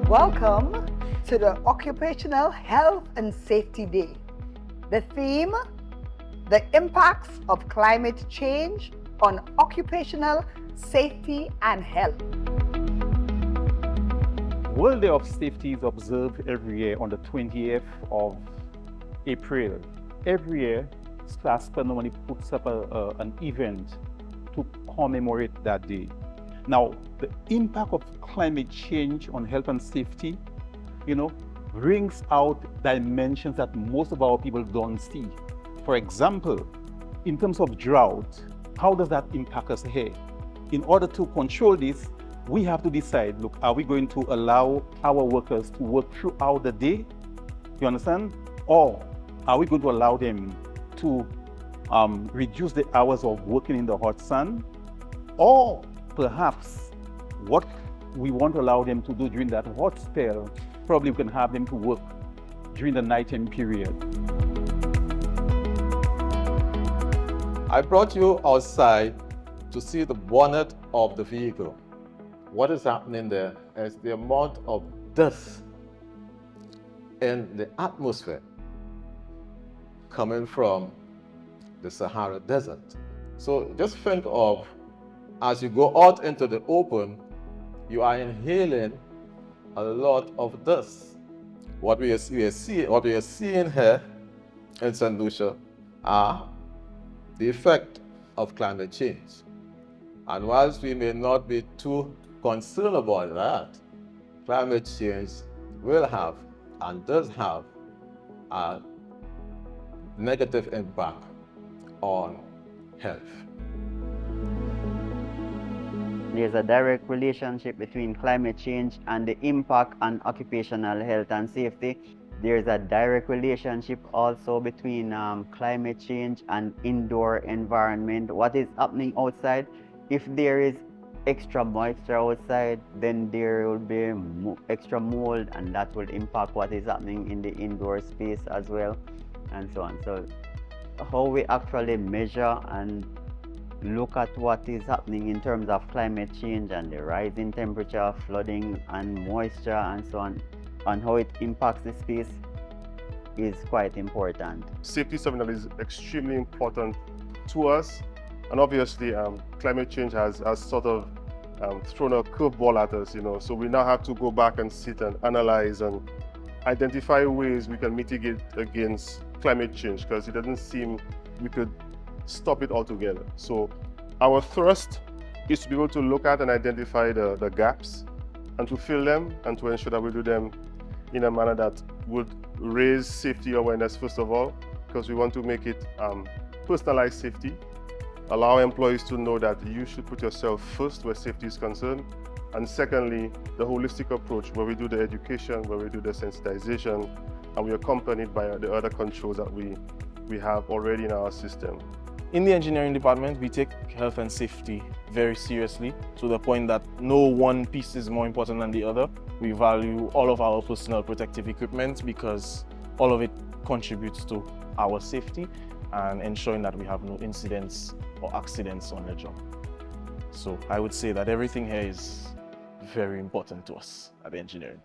Welcome to the Occupational Health and Safety Day. The theme, the impacts of climate change on occupational safety and health. World Day of Safety is observed every year on the 20th of April. Every year, SLASPA normally puts up an event to commemorate that day. Now, the impact of climate change on health and safety, brings out dimensions that most of our people don't see. For example, in terms of drought, how does that impact us here? In order to control this, we have to decide, look, are we going to allow our workers to work throughout the day? You understand? Or are we going to allow them to reduce the hours of working in the hot sun? Or perhaps what we want to allow them to do during that hot spell, probably we can have them to work during the nighttime period. I brought you outside to see the bonnet of the vehicle. What is happening there is the amount of dust in the atmosphere coming from the Sahara Desert. So just think of, as you go out into the open, you are inhaling a lot of dust. What we are seeing here in St. Lucia are the effect of climate change. And whilst we may not be too concerned about that, climate change will have and does have a negative impact on health. There's a direct relationship between climate change and the impact on occupational health and safety. There's a direct relationship also between climate change and indoor environment. What is happening outside? If there is extra moisture outside, then there will be extra mold, and that will impact what is happening in the indoor space as well, and so on. So how we actually measure and look at what is happening in terms of climate change and the rise in temperature, flooding and moisture and so on, and how it impacts the space is quite important. Safety is something that is extremely important to us, and obviously climate change has sort of thrown a curveball at us, so we now have to go back and sit and analyze and identify ways we can mitigate against climate change, because it doesn't seem we could stop it altogether. So our thrust is to be able to look at and identify the gaps and to fill them and to ensure that we do them in a manner that would raise safety awareness first of all, because we want to make it personalized safety, allow employees to know that you should put yourself first where safety is concerned, and secondly, the holistic approach where we do the education, where we do the sensitization, and we are accompanied by the other controls that we have already in our system. In the engineering department, we take health and safety very seriously, to the point that no one piece is more important than the other. We value all of our personal protective equipment because all of it contributes to our safety and ensuring that we have no incidents or accidents on the job. So I would say that everything here is very important to us at engineering.